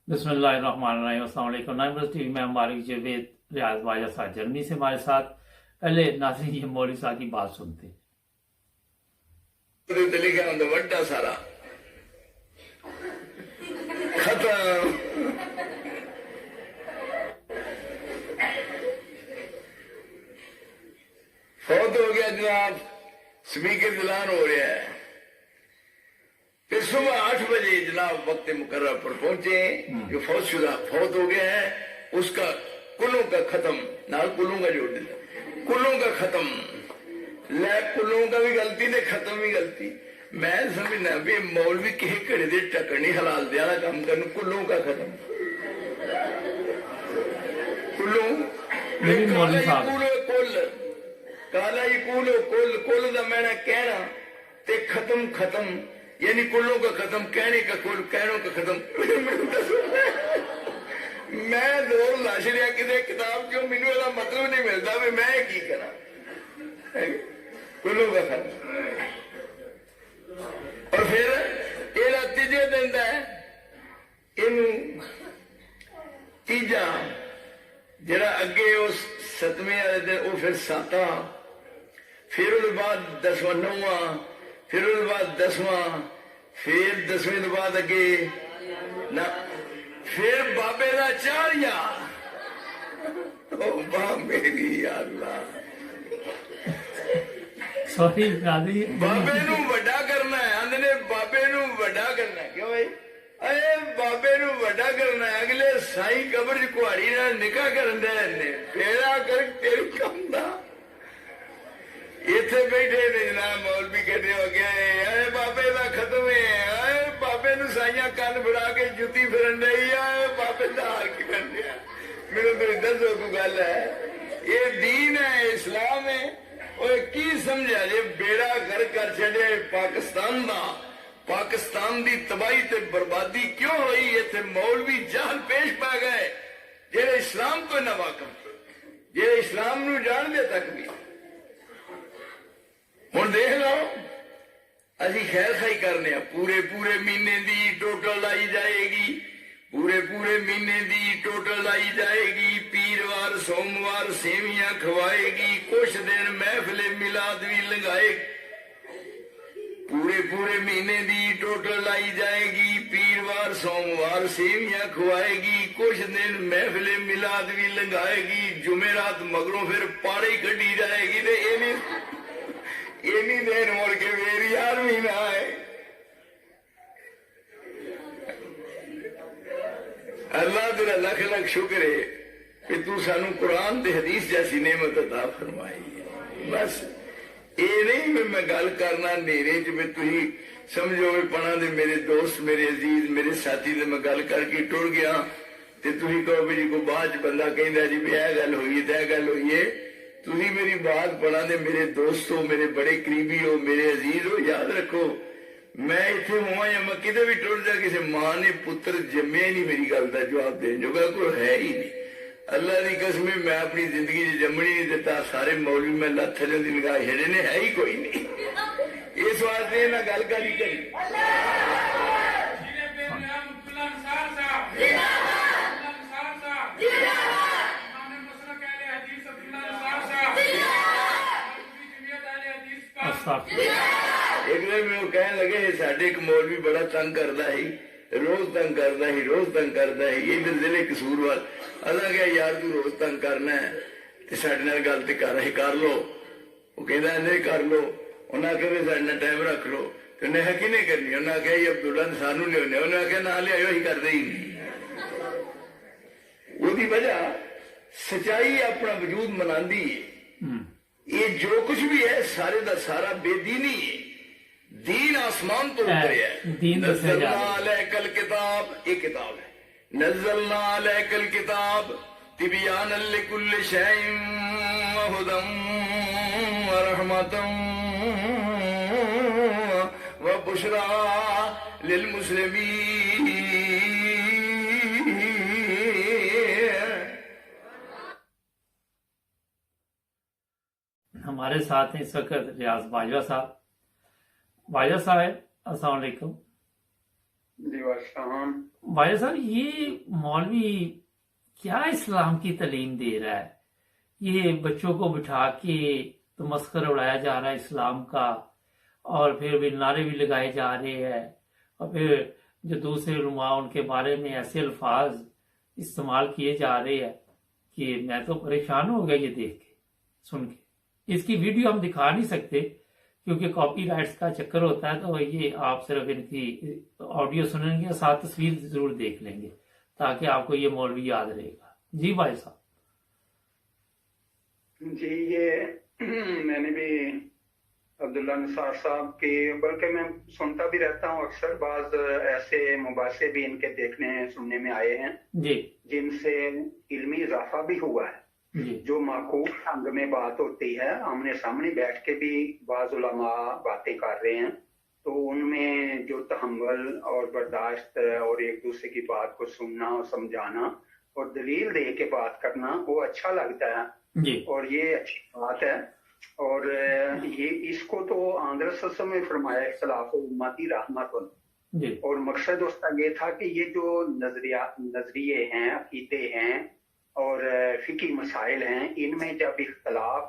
बिस्मिल्लाहिर्रहमानिर्रहीम। अस्सलाम वालेकुम। नाइम टीवी में हमारी जवेद रियाज बाजा साहब जर्मनी से हमारे साथ। पहले नाज़रीन ये मौलवी साहब की बात सुनते। लिखा होंगे वड्डा सारा खत्म। फौत हो गया जनाब, स्पीकर दिलान हो रहा है। फिर सुबह 8 बजे जनाब वक्त मुकर्रर पर पहुंचे जो फौतशुदा फौत हो गया है, उसका कुलों का खत्म, नाल कुलों का जोड़ दिया, कुलों का खत्म, ले कुलों का भी गलती ने खत्म भी गलती। मैं समझना भी मौलवी किसी घड़े दे टक्कर नहीं हलाल दिया ना काम करने, कुलों का खत्म, कुलों काला ही कूलो कुल का मैंने कहना ते खत्म खत्म, यानी कुलों का खत्म, कहने का कुल, कहनों का खत्म। मैं जोर लाश लिया किसी किताब चो, मैनू इसका मतलब नहीं मिलता भी मैं की करा, कुलों का खत्म। और फिर ये तीजे दिन है इनू तीजा जरा अगे उस 7वें वाले दिन वो फिर 7, फिर उसके बाद 10वां 9वां, फिर उसके बाद 10वां, फिर 10वें के बाद अगे ना, फिर बाबे का 4 मेरी अल्लाह सॉरी बाबे नू वड्डा करना है, आंदे ने बाबे नू वड्डा करना है। क्यों भाई? अरे बाबे नू वड्डा करना है, अगले साई कबर च कुहाड़ी ना निकाह करन दे ने, फेरा कर तेरी कम दा। इथे बैठे ने जनाब मौलवी कहते हो गए, अरे बाबे का खत्म है, अरे बाबे नू साइया कन फड़ा के जुत्ती फिरन रही है, बाबे का हाल की कर दिया। मेरे तो दसो को गल है, ये दीन है, इस्लाम है। और की समझा जे बेड़ा घर कर छड़े पाकिस्तान दा, पाकिस्तान दी तबाही ते बर्बादी क्यों हुई? इथे मौलवी जहल पेश पा गए जेड़े इस्लाम को ना वाकफ, जेड़े इस्लाम नू जान दे तक भी। हुण देख लो, असी खैर खाई करने, पूरे पूरे महीने दी टोटल आई जाएगी, पूरे पूरे महीने दी टोटल आई जाएगी। पीरवार सोमवार सेवियां खवाएगी, कुछ दिन महफिले मिलाद भी लगाएगी। पूरे पूरे महीने दी टोटल आई जाएगी, पीरवार सोमवार सेवियां खवाएगी, कुछ दिन महफिले मिलाद भी लगाएगी। जुमेरात मगरों फिर पाड़ी कटी जाएगी। तो इन्नी देर मुड़ के मेरी यार महीना है। अल्लाह तेरा लख लख शुक्र है कि तू सानू कुरान ते हदीस जैसी नेमत अता फरमाई है। बस ये नहीं मैं गल करना नेरे च भी तुही समझो भी पढ़ा दे मेरे दोस्त मेरे अजीज मेरे साथी दे मैं गल करके टुर गया ते तुही कहो भी जी को बाद बंदा कहंदा जी भी यह गल हुई ते यह गल हुई है। तुही मेरी बात पढ़ा दे मेरे दोस्त हो, मेरे बड़े करीबी हो, मेरे अजीज हो। याद रखो मैं इतने हुआ या मैं किते भी टुर जा, किसी मां ने पुत्र जम्मे नहीं मेरी गल का जवाब देने जोगा कोई है ही नहीं। अल्लाह की कसम मैं अपनी जिंदगी जमनी नहीं दिता। सारे मौलवी में लत थले की निगाह हेड़े ने, है ही कोई नहीं। इस वास्ते ना गल करी करी एक दिन मैं कह लगे साडे एक मौलवी बड़ा तंग करता ही, रोज तंग करता ही, रोज तंग करता ही। ये जिले कसूरवार अल्लाह क्या यार तू रोज तंग करना है तो साडे नाल गल ते कर लो। वो कहता नहीं कर लो। उन्हें आख्या भी साडे नाल टाइम रख लो। तो उन्हें है कि नहीं करनी? उन्हें आख्या ये अब्दुल्ला ने सानू लिया, उन्हें आख्या ना लिया ही करते ही नहीं। उसकी वजह सच्चाई अपना वजूद मनांदी है। ये जो कुछ भी है सारे का सारा बेदीनी है। दीन आसमान तो उतरे है। नज़लना अलैकल किताब, एक किताब है, नज़लना अलैकल किताब तिबियानन लिकुल्लि शैइन व हुदन व रहमतन व बुशरा लिल मुस्लिमीन। हमारे साथ हैं इस वक्त रियाज बाजवा साहब। बाजवा साहब अस्सलाम वालेकुम। जी वालेकुम। भाई साहब, ये मौलवी क्या इस्लाम की तालीम दे रहा है? ये बच्चों को बिठा के तो मस्कर उड़ाया जा रहा है इस्लाम का, और फिर भी नारे भी लगाए जा रहे हैं, और फिर जो दूसरे उलमा उनके बारे में ऐसे अल्फाज इस्तेमाल किए जा रहे हैं कि मैं तो परेशान हो गया ये देख के, सुन के। इसकी वीडियो हम दिखा नहीं सकते क्योंकि कॉपीराइट्स का चक्कर होता है, तो ये आप सिर्फ इनकी ऑडियो सुनेंगे, साथ तस्वीर जरूर देख लेंगे ताकि आपको ये मौलवी याद रहेगा। जी भाई साहब। जी ये मैंने भी अब्दुल्ला निसार साहब के, बल्कि मैं सुनता भी रहता हूँ अक्सर, बाज ऐसे मुबासे भी इनके देखने सुनने में आए हैं जी जिनसे इल्मी इजाफा भी हुआ है। जी जो माकूल ढंग में बात होती है, आमने सामने बैठ के भी बाज उलमा बातें कर रहे हैं, तो उनमें जो तहम्मुल और बर्दाश्त और एक दूसरे की बात को सुनना और समझाना और दलील दे के बात करना, वो अच्छा लगता है जी और ये अच्छी बात है। और ये इसको तो आंध्र में फरमाया इख्तिलाफ उम्मती रहमत, जी और मकसद उसका ये था कि ये जो नजरिए हैं, अकीदे हैं और फिकी मसाइल हैं, इनमें जब इख्तलाफ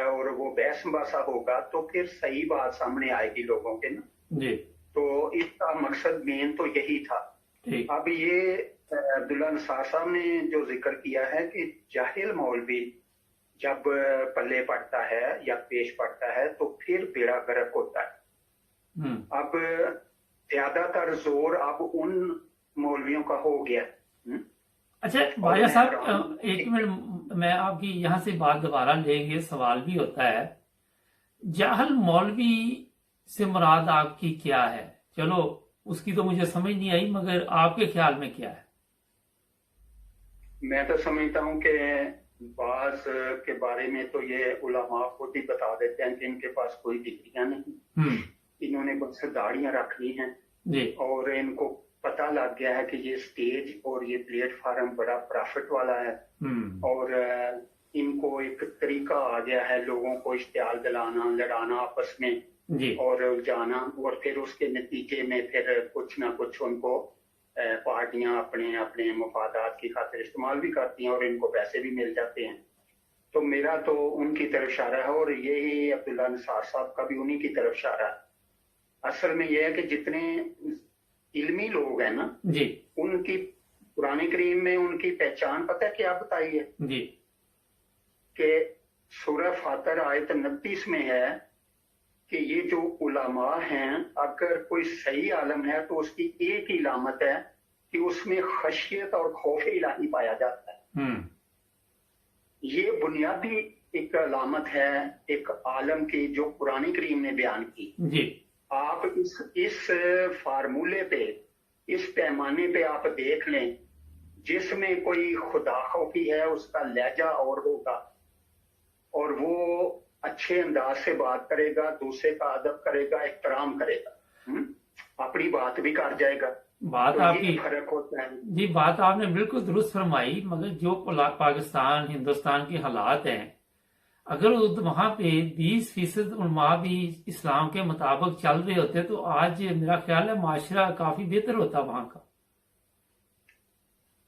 और वो बहस मुबासा होगा तो फिर सही बात सामने आएगी लोगों के ना। जी तो इसका मकसद मेन तो यही था। ठीक। अब ये अब्दुल्ला निसार साहब ने जो जिक्र किया है कि जाहिल मौलवी जब पल्ले पड़ता है या पेश पड़ता है तो फिर बेड़ा गर्क होता है। अब ज्यादातर जोर अब उन मौलवियों का हो गया। अच्छा भाई साहब, एक मिनट, मैं आपकी यहाँ से बात दोबारा लेंगे, सवाल भी होता है। जाहल मौलवी से मुराद आपकी क्या है? चलो उसकी तो मुझे समझ नहीं आई, मगर आपके ख्याल में क्या है? मैं तो समझता हूँ कि बाज के बारे में तो ये उलमा खुद ही बता देते हैं कि इनके पास कोई डिग्रियां नहीं, इन्होंने बस दाढ़ियां रख ली हैं जी, और इनको पता लग गया है कि ये स्टेज और ये प्लेटफार्म बड़ा प्रॉफिट वाला है, और इनको एक तरीका आ गया है लोगों को इश्तियाल दिलाना, लड़ाना आपस में जी, और उलझाना, और फिर उसके नतीजे में फिर कुछ ना कुछ उनको पार्टियां अपने अपने मफादात की खातिर इस्तेमाल भी करती हैं और इनको पैसे भी मिल जाते हैं। तो मेरा तो उनकी तरफ इशारा है, और यही अब्दुल्ला निसार साहब का भी उन्हीं की तरफ इशारा है। असल में यह है कि जितने इल्मी लोग हैं ना जी, उनकी कुरान करीम में उनकी पहचान पता है क्या बताई है? जी, कि सूरह फातर आयत 29 में है कि ये जो उलमा हैं, अगर कोई सही आलम है तो उसकी एक ही इलामत है कि उसमें खशियत और खौफ इलाही पाया जाता है। ये बुनियादी एक अलामत है एक आलम की जो कुरान करीम ने बयान की। जी, आप इस फार्मूले पे, इस पैमाने पे आप देख लें, जिसमें कोई खुदा खौफी है उसका लहजा और होगा, और वो अच्छे अंदाज से बात करेगा, दूसरे का अदब करेगा, एहतराम करेगा, अपनी बात भी कर जाएगा। बात तो आपकी फर्क होता है जी, बात आपने बिल्कुल दुरुस्त फरमाई, मगर जो पाकिस्तान हिंदुस्तान के हालात हैं, अगर वहां पे 20% उलमा भी इस्लाम के मुताबिक चल रहे होते तो आज मेरा ख्याल है माशरा काफी बेहतर होता वहां का।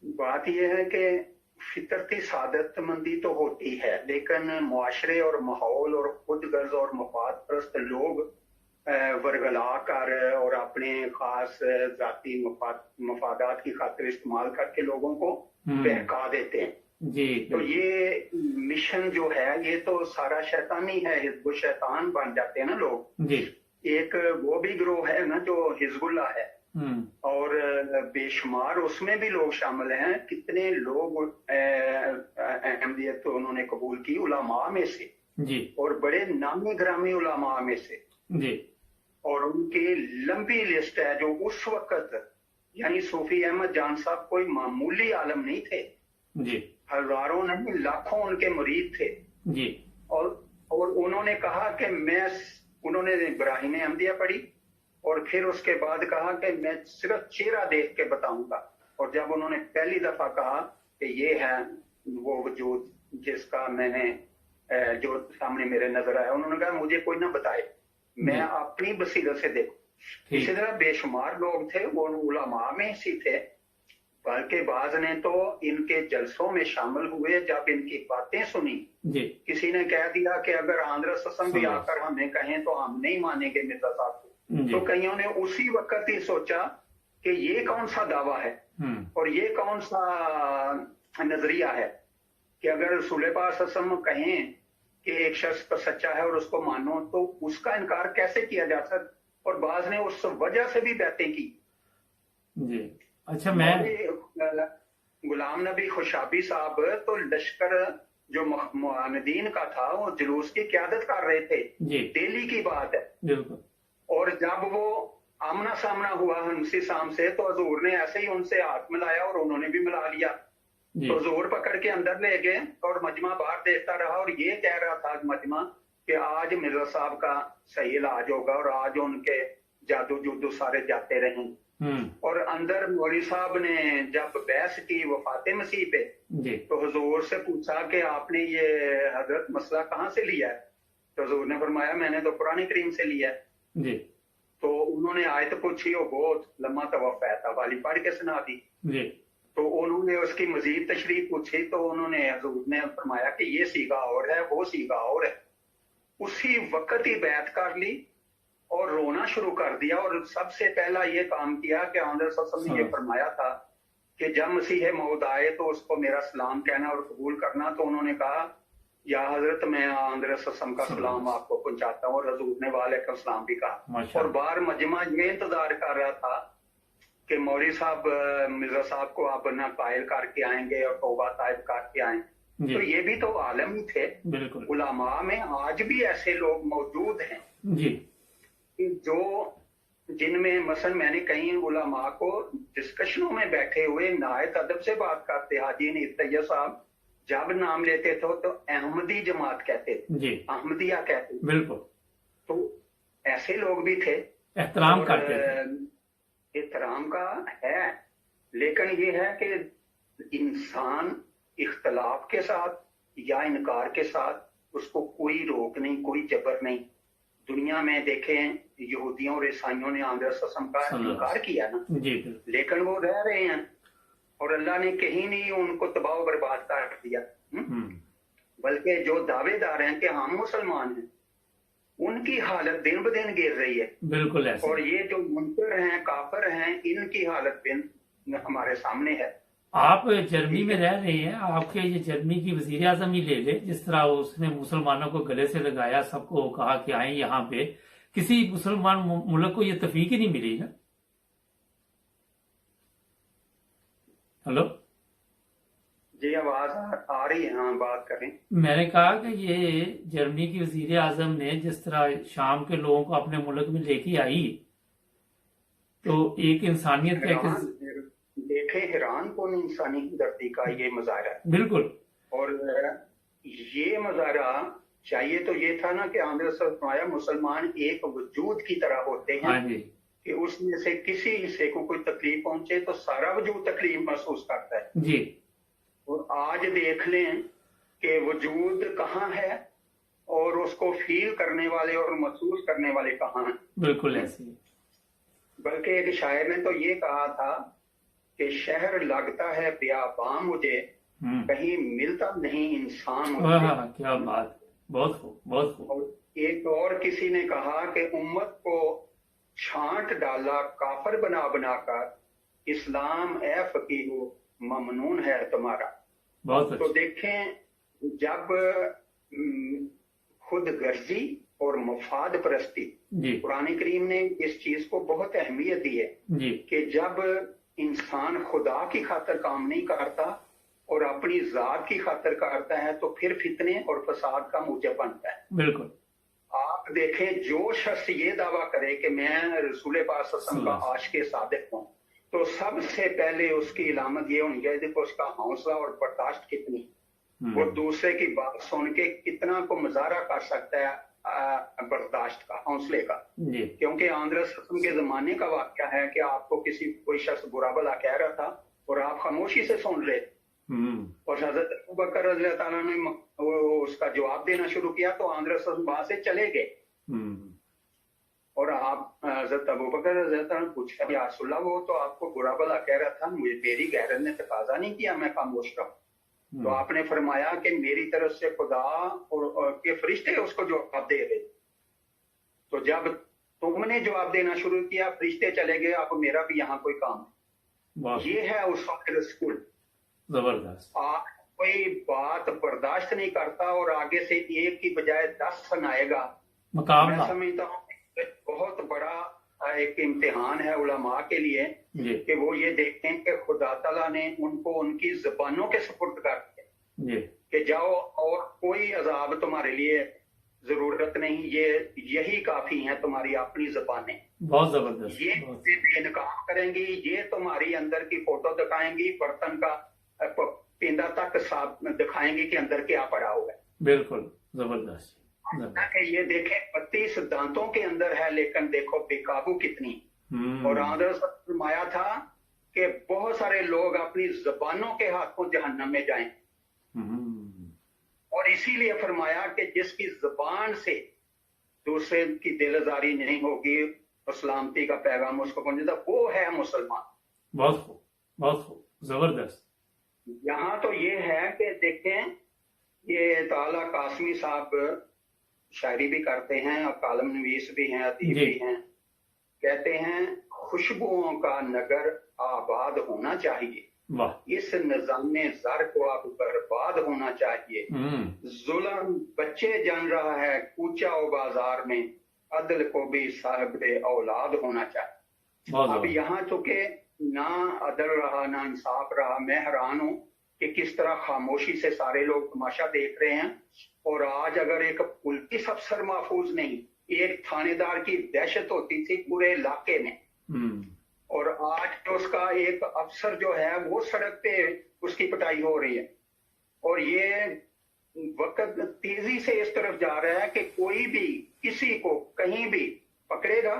बात यह है कि फितरती सादतमंदी तो होती है, लेकिन मुआशरे और माहौल और खुद गर्ज और मफाद परस्त लोग वर्गला कर और अपने खास जाती मफादात की खातिर इस्तेमाल करके लोगों को बहका देते हैं। जी, तो ये मिशन जो है ये तो सारा शैतानी है, हिजबुल शैतान बन जाते हैं ना लोग जी। एक वो भी ग्रोह है ना जो हिजबुल्लाह है, और बेशुमार उसमें भी लोग शामिल हैं। कितने लोग अहमदियत तो उन्होंने कबूल की उलमा में से जी, और बड़े नामी ग्रामी उलमा में से जी, और उनकी लंबी लिस्ट है जो उस वक्त, यानी सूफी अहमद जान साहब कोई मामूली आलम नहीं थे जी, हजारों नहीं लाखों उनके मुरीद थे जी, और उन्होंने कहा कि उन्होंने इब्राहिम अहमदिया पढ़ी और फिर उसके बाद कहा कि मैं सिर्फ चेहरा देख के बताऊंगा, और जब उन्होंने पहली दफा कहा कि ये है वो वजूद जिसका मैंने जो सामने मेरे नजर आया, उन्होंने कहा मुझे कोई ना बताए, मैं अपनी बसीरत से देखूं। ठीक। इसी तरह बेशुमार लोग थे, वो उलमा में से थे, बल्कि बाज ने तो इनके जलसों में शामिल हुए। जब इनकी बातें सुनी, जी किसी ने कह दिया कि अगर आंध्र ससम भी सुनो। आकर हमें कहें तो हम नहीं मानेंगे मिर्जा साहब को। जी तो कईयों ने उसी वक्त ही सोचा कि ये कौन सा दावा है और ये कौन सा नजरिया है कि अगर रसूल पाक सल्लल्लाहु अलैहि वसल्लम कहें कि एक शख्स तो सच्चा है और उसको मानो, तो उसका इनकार कैसे किया जा सकता। और बाज ने उस वजह से भी बातें की। जी। अच्छा, मैं गुलाम नबी खुशाबी साहब तो लश्कर जो मुआनदीन का था, वो जुलूस की क्यादत कर रहे थे। जी दिल्ली की बात है। बिल्कुल। और जब वो आमना सामना हुआ हंसी साम से, तो हजूर ने ऐसे ही उनसे हाथ मिलाया और उन्होंने भी मिला लिया। जी तो जोर पकड़ के अंदर ले गए और मजमा बाहर देखता रहा और ये कह रहा था मजमा कि आज मिर्जा साहब का सही इलाज होगा और आज उनके जादू जुदू सारे जाते रहेंगे। और अंदर मौलवी साहब ने जब बहस की वफात मसीह पे, जी तो हुजूर से पूछा कि आपने ये हजरत मसला कहाँ से लिया है। तो हुजूर ने फरमाया मैंने तो कुरान करीम से लिया है। जी तो उन्होंने आयत पूछी और बहुत लम्मा तवफ़ा वाली पढ़ के सुना दी। जी तो उन्होंने उसकी मजीद तशरीह पूछी, तो उन्होंने हजूर ने फरमाया कि ये सीगा और है, वो सीगा और है। उसी वक्त ही बैत कर ली और रोना शुरू कर दिया। और सबसे पहला ये काम किया कि आंध्र सल्लल्लाहु ने ये फरमाया था कि जब मसीह मौद आए तो उसको मेरा सलाम कहना और कबूल करना। तो उन्होंने कहा या हजरत मैं आंध्र सल्लल्लाहु का सलाम आपको पहुंचाता हूँ। और हजूर ने वालेकुम सलाम भी कहा। और बाहर मजमा ये इंतजार कर रहा था कि मौलवी साहब मिर्जा साहब को आप ना कायल करके आएंगे और तौबा ताइब करके आएंगे। तो ये भी तो आलम ही थे। बिल्कुल। उलमा में आज भी ऐसे लोग मौजूद हैं जी जो जिनमें मसलन मैंने कई उलमा को डिस्कशनों में बैठे हुए नायत अदब से बात करते, हाजी नीर तैयब साहब जब नाम लेते थे तो अहमदी जमात कहते थे, जी अहमदिया कहते थे। बिल्कुल। तो ऐसे लोग भी थे। एहतराम करते थे। एहतराम का है, लेकिन ये है कि इंसान इख्तलाफ के साथ या इनकार के साथ उसको कोई रोक नहीं, कोई जबर नहीं। दुनिया में देखें यहूदियों और ईसाइयों ने आंध्र ससम का इनकार किया ना, जी लेकिन वो रह रहे हैं और अल्लाह ने कहीं नहीं उनको तबाह बर्बाद कर दिया। बल्कि जो दावेदार हैं कि हम मुसलमान हैं, उनकी हालत दिन ब दिन गिर रही है। बिल्कुल ऐसे। और ये जो मुनकर हैं, काफिर हैं, इनकी हालत दिन हमारे सामने है। आप जर्मनी में रह रहे हैं, आपके ये जर्मनी की वजीर आजम ही ले ले, जिस तरह उसने मुसलमानों को गले से लगाया, सबको कहा कि आए यहाँ पे, किसी मुसलमान मुल्क को ये तफीक ही नहीं मिली ना। हेलो जी आवाज आ रही है? हाँ बात करें। मैंने कहा कि ये जर्मनी की वजीर आजम ने जिस तरह शाम के लोगों को अपने मुल्क में लेके आई, तो एक इंसानियत का देखे हैरान कौन इंसानी धरती का ये मुजाहरा है। बिल्कुल। और ये मुजाहरा चाहिए तो ये था ना कि आंध्र सरमाया मुसलमान एक वजूद की तरह होते हैं। हाँ जी। कि उसमें से किसी हिस्से को कोई तकलीफ पहुंचे तो सारा वजूद तकलीफ महसूस करता है जी। और आज देख लें कि वजूद कहाँ है और उसको फील करने वाले और महसूस करने वाले कहाँ हैं। बिल्कुल ऐसे। बल्कि एक शायर ने तो ये कहा था कि शहर लगता है बियाबां मुझे, कहीं मिलता नहीं इंसान मुझे। क्या बात, बहुत खूब, बहुत खूब। और एक और किसी ने कहा कि उम्मत को छांट डाला काफर बना बनाकर, इस्लाम ए फकीहो ममनून है तुम्हारा। बहुत अच्छा। तो देखें, जब खुद गर्जी और मफाद परस्ती, कुरान करीम ने इस चीज को बहुत अहमियत दी है जी। कि जब इंसान खुदा की खातिर काम नहीं करता और अपनी जात की खातिर करता है तो फिर फितने और फसाद का मूजब बनता है। बिल्कुल। आप देखें, जो शख्स ये दावा करे कि मैं रसूल पाक सल्लल्लाहु अलैहि वसल्लम का आशिक़ सादिक़ हूँ, तो सबसे पहले उसकी इलामत ये होनी चाहिए कि उसका हौसला और बर्दाश्त कितनी, वो दूसरे की बात सुन के कितना को मुजाहरा कर सकता है बर्दाश्त का, हौसले का। क्योंकि आंध्र ससम के जमाने का वाक़या है कि आपको कोई शख्स बुरा भला कह रहा था और आप खामोशी से सुन रहे, और हजरत अबू बकर रज़ियल्लाहु ताला ने उसका जवाब देना शुरू किया तो आंध्र ससम वहां से चले गए और आप हजरत अबू बकर रज़ियल्लाहु अन्हु ने पूछा, या रसूलल्लाह वो तो आपको बुरा भला कह रहा था, मुझे मेरी गैरत ने तकाजा नहीं किया मैं खामोश रहूं। तो आपने फरमाया कि मेरी तरफ से खुदा और के फरिश्ते उसको जवाब दे रहे। तो जब तुमने जवाब देना शुरू किया, फरिश्ते चले गए, अब मेरा भी यहाँ कोई काम है। बहुत ये है उस वक्त रसूल। जबरदस्त। आप कोई बात बर्दाश्त नहीं करता और आगे से एक की बजाय 10 सुनाएगा। मैं मुकाबला। समझता हूँ कि बहुत बड़ा एक इम्तिहान है उलमा के लिए जी कि वो ये देखें कि खुदा ताला ने उनको उनकी जुबानों के सुपुर्द कर दिया जी कि जाओ और कोई अजाब तुम्हारे लिए जरूरत नहीं, ये यही काफी है तुम्हारी अपनी जुबानें। बहुत जबरदस्त। ये बहुत इनकार करेंगी, ये तुम्हारी अंदर की फोटो दिखाएंगी, बर्तन का पिंदा तक साफ दिखाएंगी कि अंदर क्या पड़ा हुआ है। बिल्कुल जबरदस्त। कि ये देखें 32 दांतों के अंदर है, लेकिन देखो बेकाबू कितनी। और आंध्र फरमाया था कि बहुत सारे लोग अपनी जुबानों के हाथों जहन्नम में जाएं। और इसीलिए फरमाया कि जिसकी जुबान से दूसरे की दिलजारी नहीं होगी और सलामती का पैगाम उसको पहुंचेगा, वो है मुसलमान। बहुत खूब, बहुत खूब, जबरदस्त। यहाँ तो ये है कि देखें, ये ताला कासमी साहब शायरी भी करते हैं और कालम नवीस भी हैं, अदीब भी हैं। कहते हैं खुशबुओं का नगर आबाद होना चाहिए, वाह। इस निजामे ज़र को अब बर्बाद होना चाहिए। जुल्म बच्चे जन रहा है कूचा ओ बाजार में, अदल को भी साहिब औलाद होना चाहिए। अब यहाँ चूंकि ना अदल रहा ना इंसाफ रहा, मैं हैरान हूँ कि किस तरह खामोशी से सारे लोग तमाशा देख रहे हैं। और आज अगर एक पुलिस अफसर महफूज नहीं, एक थानेदार की दहशत होती थी पूरे इलाके में, और आज उसका एक अफसर जो है वो सड़क पे उसकी पिटाई हो रही है। और ये वक्त तेजी से इस तरफ जा रहा है कि कोई भी किसी को कहीं भी पकड़ेगा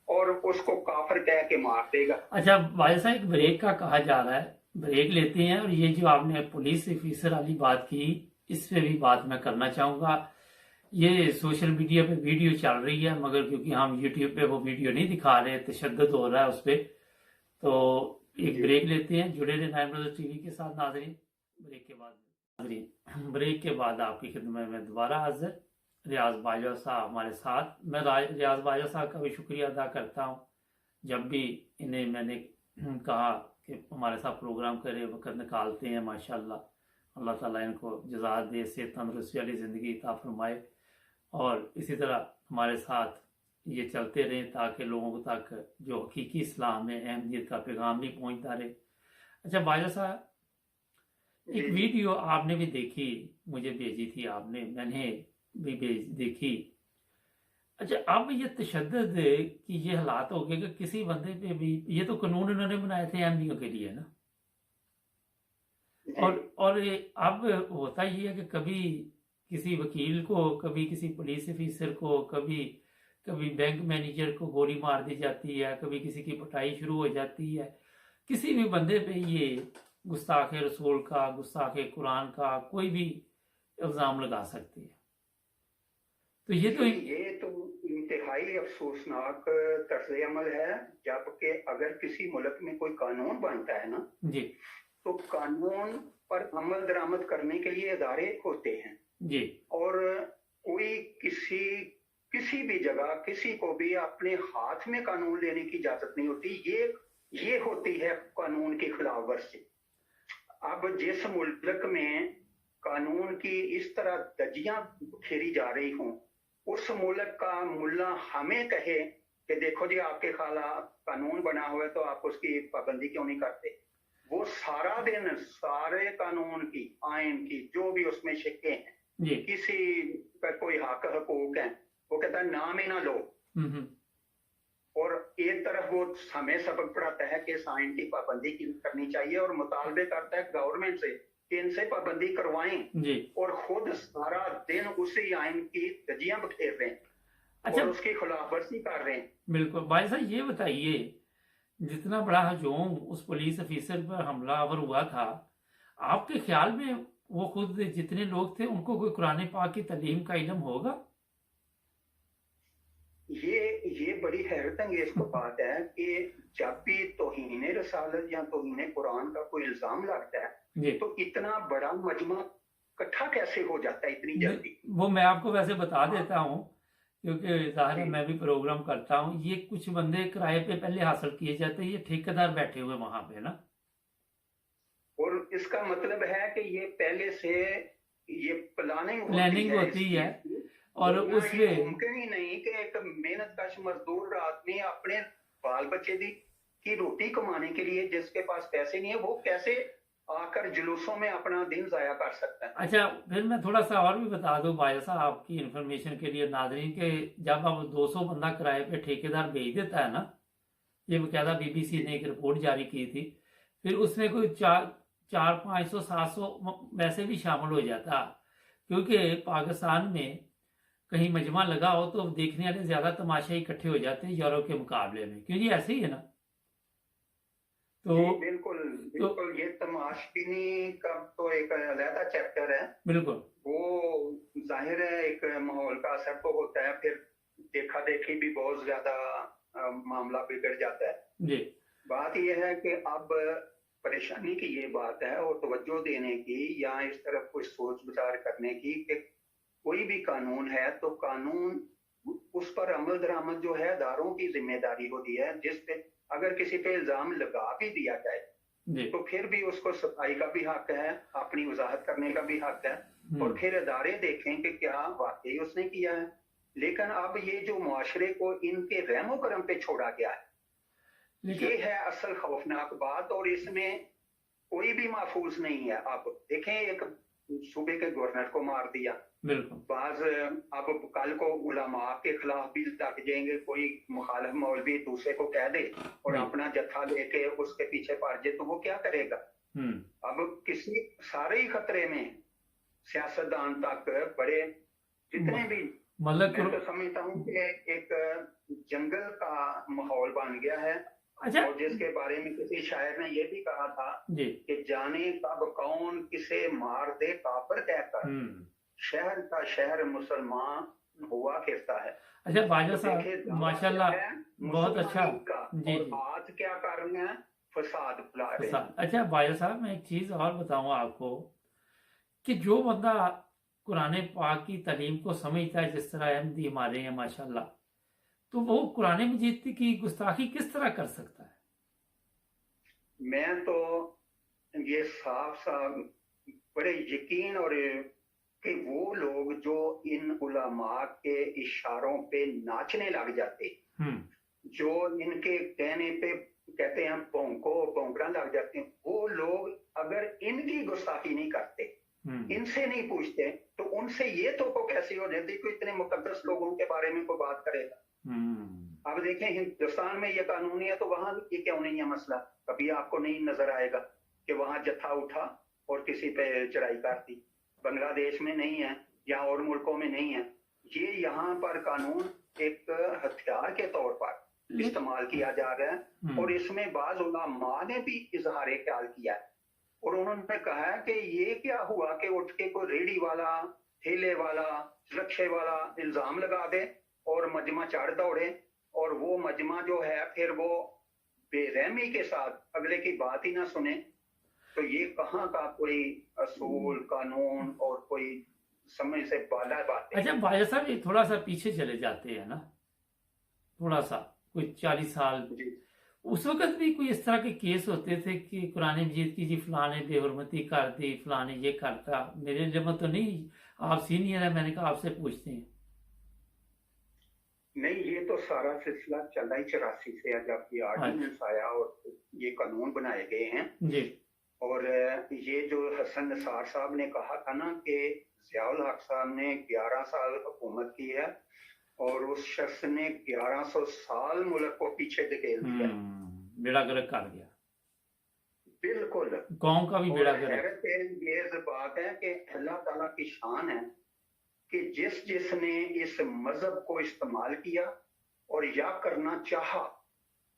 और उसको काफिर कह के मार देगा। अच्छा भाई साहब, एक ब्रेक का कहा जा रहा है, ब्रेक लेते हैं। और ये जो आपने पुलिस ऑफिसर वाली बात की, इस पे भी बात मैं करना चाहूंगा। ये सोशल मीडिया पे वीडियो चल रही है, मगर क्योंकि हम यूट्यूब पे वो वीडियो नहीं दिखा रहे, तशद्दुद हो रहा है उस पर, तो एक ब्रेक लेते हैं। जुड़े रहे नाइन ब्रदर्स टीवी के साथ नाज़रीन। ब्रेक के बाद आपकी खिदमत में दोबारा हाजिर, रियाज बाजवा साहब हमारे साथ। मैं रियाज बाजवा साहब का भी शुक्रिया अदा करता हूँ, जब भी इन्हें मैंने कहा कि हमारे साथ प्रोग्राम करे, वक्त निकालते हैं। माशाल्लाह, अल्लाह ताला इनको जज़ा दे, सेहत तंदुरुस्ती वाली ज़िंदगी अता फरमाए, और इसी तरह हमारे साथ ये चलते रहें ताकि लोगों तक जो हकीकी इस्लाम में अहमियत का पैगाम भी पहुँचता रहे। अच्छा बाजवा साहब, एक वीडियो आपने भी देखी, मुझे भेजी थी आपने, मैंने भी देखी। अच्छा, अब ये तशद्दुद की ये हालात हो गए कि किसी बंदे पे भी, ये तो कानून इन्होंने बनाए थे अहमदियों के लिए ना, और अब होता ये है कि कभी किसी वकील को, कभी किसी पुलिस ऑफिसर को, कभी बैंक मैनेजर को गोली मार दी जाती है, कभी किसी की पिटाई शुरू हो जाती है। किसी भी बंदे पे ये गुस्ताख रसूल का, गुस्ताख कुरान का कोई भी इल्ज़ाम लगा सकते हैं। तो ये तो इंतहाई अफसोसनाक तर्ज अमल है। जबकि अगर किसी मुल्क में कोई कानून बनता है ना जी, तो कानून पर अमल दरामद करने के लिए इदारे होते हैं जी, और कोई किसी भी जगह किसी को भी अपने हाथ में कानून लेने की इजाजत नहीं होती। ये होती है कानून की खिलाफ वर्जी। अब जिस मुल्क में कानून की इस तरह दजियां खेरी जा रही हों, उस मुल्क का मुल्ला हमें कहे कि देखो जी आपके खिलाफ कानून बना हुआ है तो आप उसकी पाबंदी क्यों नहीं करते, वो सारा दिन सारे कानून की, आइन की, जो भी उसमें शिक्के हैं, किसी का कोई हक हकूक है, वो कहता है नाम ही ना लो। और एक तरफ वो हमें सबक पढ़ाता है कि इस आइन की पाबंदी करनी चाहिए और मुतालबे करता है गवर्नमेंट से कि इनसे पाबंदी करवाएं, और खुद सारा दिन उसी आइन की धज्जियां बखेर रहे हैं। अच्छा, और उसकी खिलाफवर्जी कर रहे हैं। बिल्कुल भाई साहब, ये बताइए, जितना बड़ा हजूम उस पुलिस ऑफिसर पर हमलावर हुआ था, आपके ख्याल में वो खुद जितने लोग थे उनको कोई कुरान पाक की तालीम का इल्म होगा? ये बड़ी हैरत अंगेज बात है कि जब भी तौहीन रसालत या तौहीन कुरान का कोई इल्जाम लगता है जी तो इतना बड़ा मजमा इकट्ठा कैसे हो जाता है इतनी जल्दी। वो मैं आपको वैसे बता देता हूँ, क्योंकि ज़ाहिर है जी। मैं भी प्रोग्राम करता हूँ। ये कुछ बंदे किराए पे पहले हासिल किए जाते हैं, ये ठेकेदार बैठे हुए वहां पे ना। और इसका मतलब है कि ये पहले से ये प्लानिंग होती इस है, चीज की, और वरना ये उसमें मुमकिन ही नहीं कि एक मेहनतकश मजदूर आदमी अपने बाल बच्चे की रोटी कमाने के लिए जिसके पास पैसे नहीं है वो कैसे आकर जुलूसों में अपना दिन जाया कर सकता है। अच्छा, फिर मैं थोड़ा सा और भी बता दूं भाई साहब आपकी इंफॉर्मेशन के लिए नाजरीन के, जब अब 200 बंदा किराए पे ठेकेदार भेज देता है ना, ये बकायदा बीबीसी ने एक रिपोर्ट जारी की थी, फिर उसमें कोई 400-500-700 वैसे भी शामिल हो जाता, क्योंकि पाकिस्तान में कहीं मजमा लगा हो तो देखने वाले ज्यादा तमाशे इकट्ठे हो जाते हैं यूरोप के मुकाबले में, क्योंकि ऐसे ही है ना। तो जी बिल्कुल बिल्कुल, ये तमाशबीनी का तो एक अलग चैप्टर है। बिल्कुल वो जाहिर है एक माहौल का असर तो होता है, फिर देखा देखी भी बहुत ज्यादा मामला बिगड़ जाता है। जी बात यह है कि अब परेशानी की ये बात है और तवज्जो देने की या इस तरफ कुछ सोच विचार करने की कि कोई भी कानून है तो कानून उस पर अमल दरामद जो है अदारों की जिम्मेदारी होती है, जिस पे अगर किसी पे इल्जाम लगा भी दिया जाए जी तो फिर भी उसको सफाई का भी हक है, अपनी वजाहत करने का भी हक है, और फिर अदारे देखें कि क्या वाकई उसने किया है। लेकिन अब ये जो मुआशरे को इनके रहमो करम पे छोड़ा गया है, लेकिन ये है असल खौफनाक बात, और इसमें कोई भी महफूज नहीं है। आप देखें, एक सूबे के गवर्नर को मार दिया, बिल्कुल बाज अब कल को उलमा के खिलाफ भी लग जाएंगे, कोई मुखालिफ मौलवी दूसरे को कह दे और जी अपना जत्था लेके उसके पीछे पड़ जाए तो वो क्या करेगा। अब किसी सारे ही खतरे में, सियासतदान तक, बड़े जितने भी, मतलब मैं तो समझता हूँ कि एक जंगल का माहौल बन गया है। अच्छा और जिसके बारे में किसी शायर ने ये भी कहा था जी कि जाने कब कौन किसे मार दे काफिर कहकर, शहर का शहर मुसलमान हुआ फिरता है। अच्छा बाजा तो साहब देखिए, माशाल्लाह दावा क्या है? बहुत अच्छा मुसलमानी का, जी और जी आज क्या कर रहे हैं? फसाद फैला रहे हैं। अच्छा बाजा साहब, मैं एक चीज और बताऊं आपको कि जो बंदा कुरान पाक की तालीम को समझता है, जिस तरह अहमदी हमारे हैं माशाल्लाह, तो वो कुरान मजीद की गुस्ताखी किस तरह कर सकता है? मैं तो ये साफ साफ बड़े यकीन और कि वो लोग जो इन उलमा के इशारों पे नाचने लग जाते, जो इनके कहने पे कहते हैं भौंकना लग जाते हैं, वो लोग अगर इनकी गुस्ताखी नहीं करते, इनसे नहीं पूछते, तो उनसे ये तो कैसे हो जाती कि इतने मुकद्दस लोगों के बारे में कोई बात करेगा। अब देखें, हिंदुस्तान में ये कानूनी है तो वहां ये क्यों नहीं है मसला? कभी आपको नहीं नजर आएगा कि वहां जत्था उठा और किसी पे चढ़ाई कर दी। बांग्लादेश में नहीं है या और मुल्कों में नहीं है। ये यहाँ पर कानून एक हथियार के तौर पर इस्तेमाल किया जा रहा है, और इसमें बाज उलमा ने भी इजहार ख्याल किया है, और उन्होंने कहा है कि ये क्या हुआ कि उठ के कोई रेडी वाला, ठेले वाला, रिक्शे वाला इल्जाम लगा दे और मजमा चढ़ दौड़े, और वो मजमा जो है फिर वो बेरहमी के साथ अगले की बात ही ना सुने। तो ये कहाँ का कोई असूल कानून और कोई समय से बाला बात है। अच्छा भाई साहब, ये थोड़ा सा पीछे चले जाते हैं ना, थोड़ा सा कोई 40 साल, उस वक्त भी कोई इस तरह के केस होते थे कि कुरान मजीद की जी फलाने बेहुरमती कर दी, फलाने ये करता। मेरे जमा तो नहीं, आप सीनियर है, मैंने कहा आपसे पूछते हैं। नहीं, ये तो सारा सिलसिला चला ही 84 से है, जब ये ऑर्डिनेंस आया और ये कानून बनाए गए हैं जी। और ये जो हसन निसार साहब ने कहा था ना कि ज़ियाउल हक साहब ने 11 साल हुकूमत की है और उस शख्स ने 1100 साल मुल्क को पीछे धकेल दिया, बेड़ा गर्क कर दिया, बिल्कुल कौम का भी बेड़ा गर्क। हैरत बात है कि अल्लाह ताला की शान है कि जिसने इस मजहब को इस्तेमाल किया और या करना चाहा,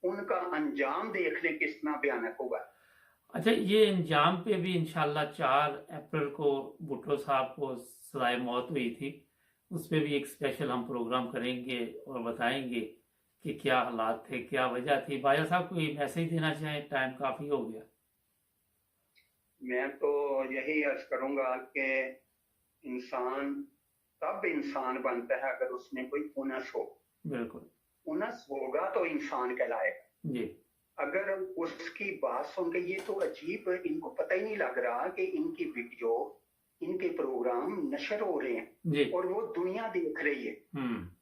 उनका अंजाम देख ले कितना भयानक होगा। अच्छा, ये अंजाम पे भी इंशाल्लाह 4 अप्रैल को भुट्टो साहब को सजाए मौत हुई थी, उस पर भी एक स्पेशल हम प्रोग्राम करेंगे और बताएंगे कि क्या हालात थे, क्या वजह थी। बाया साहब कोई मैसेज देना चाहें, टाइम काफ़ी हो गया। मैं तो यही अर्ज करूंगा कि इंसान तब इंसान बनता है अगर उसमें कोई उनस हो। बिल्कुल उनस होगा तो इंसान कहलाएगा। जी अगर उसकी बात सुन के, ये तो अजीब, इनको पता ही नहीं लग रहा कि इनकी वीडियो, इनके प्रोग्राम नशर हो रहे हैं जी और वो दुनिया देख रही है।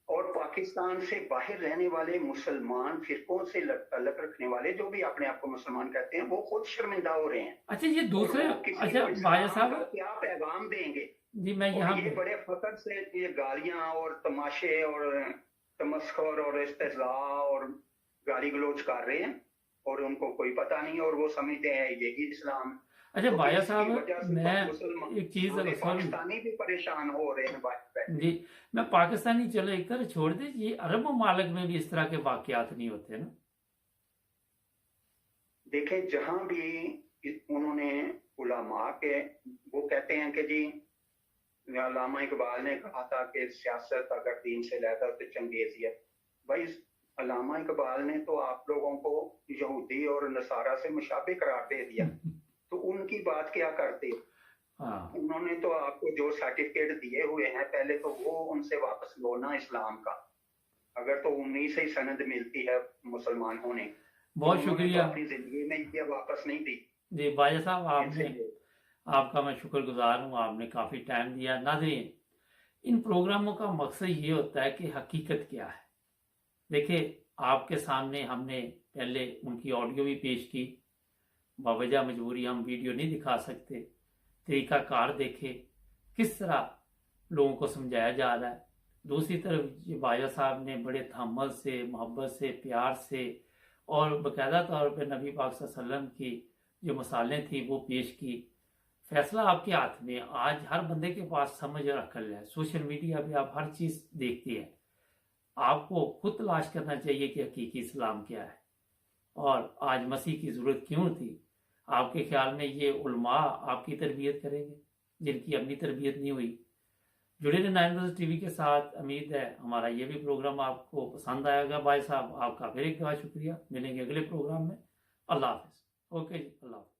और पाकिस्तान से बाहर रहने वाले मुसलमान फिरकों से ताल्लुक रखने वाले जो भी अपने आप को मुसलमान कहते हैं, वो खुद शर्मिंदा हो रहे हैं। अच्छा ये दूसरे, और वो किसी अच्छा को बाया इस्लाम का साहब क्या पैगाम देंगे? जी, मैं और यहाँ ये बड़े फख्र से ये गालियां और तमाशे और तमस्खुर और इस्तेज़ा और गाली गलौज कर रहे हैं और उनको कोई पता नहीं, और वो समझते हैं यही इस्लाम। अच्छा तो बाया इसकी साहब, वजह से मैं मुसलमान, एक चीज पूरे सॉरी पाकिस्तानी भी परेशान हो रहे हैं जी, मैं पाकिस्तानी चलो एक तरह छोड़ दे, ये अरब ममालिक में भी इस तरह के वाकयात नहीं होते ना? देखें, जहां भी उन्होंने उलमा के, वो कहते हैं कि जी अल्लामा इकबाल ने कहा था कि सियासत अगर दीन से लहदा तो चंगेजियत। भाई अल्लामा इकबाल ने तो आप लोगों को यहूदी और नसारा से मुशाबे करार दे दिया, तो उनकी बात क्या करते? हाँ उन्होंने तो आपको जो सर्टिफिकेट दिए हुए हैं पहले तो वो उनसे वापस लो ना इस्लाम का, अगर तो उन्हीं से ही सनद मिलती है मुसलमान होने। बहुत शुक्रिया। तो अपनी जिंदगी में ये वापस नहीं दी जी बाया साहब, आपका मैं शुक्रगुजार हूँ, आपने काफ़ी टाइम दिया। नाज़रीन, इन प्रोग्रामों का मकसद ये होता है कि हकीकत क्या है। देखिए, आपके सामने हमने पहले उनकी ऑडियो भी पेश की, बावजह मजबूरी हम वीडियो नहीं दिखा सकते। तरीका कार देखे, किस तरह लोगों को समझाया जा रहा है। दूसरी तरफ ये बाया साहब ने बड़े तहम्मुल से, मोहब्बत से, प्यार से और बाकायदा तौर पर नबी पाक सल्लल्लाहु अलैहि वसल्लम की जो मिसालें थी वो पेश की। फैसला आपके हाथ में। आज हर बंदे के पास समझ और अक्ल है, सोशल मीडिया पे आप हर चीज़ देखते हैं। आपको खुद तलाश करना चाहिए कि हकीकी इस्लाम क्या है और आज मसीह की ज़रूरत क्यों थी। आपके ख्याल में ये उलमा आपकी तरबियत करेंगे जिनकी अपनी तरबियत नहीं हुई? जुड़े रहे 9 टीवी के साथ। उम्मीद है हमारा ये भी प्रोग्राम आपको पसंद आएगा। भाई साहब, आपका फिर एक दफ़ा शुक्रिया। मिलेंगे अगले प्रोग्राम में। अल्लाह हाफिज़। ओके जी, अल्लाह हाफिज़।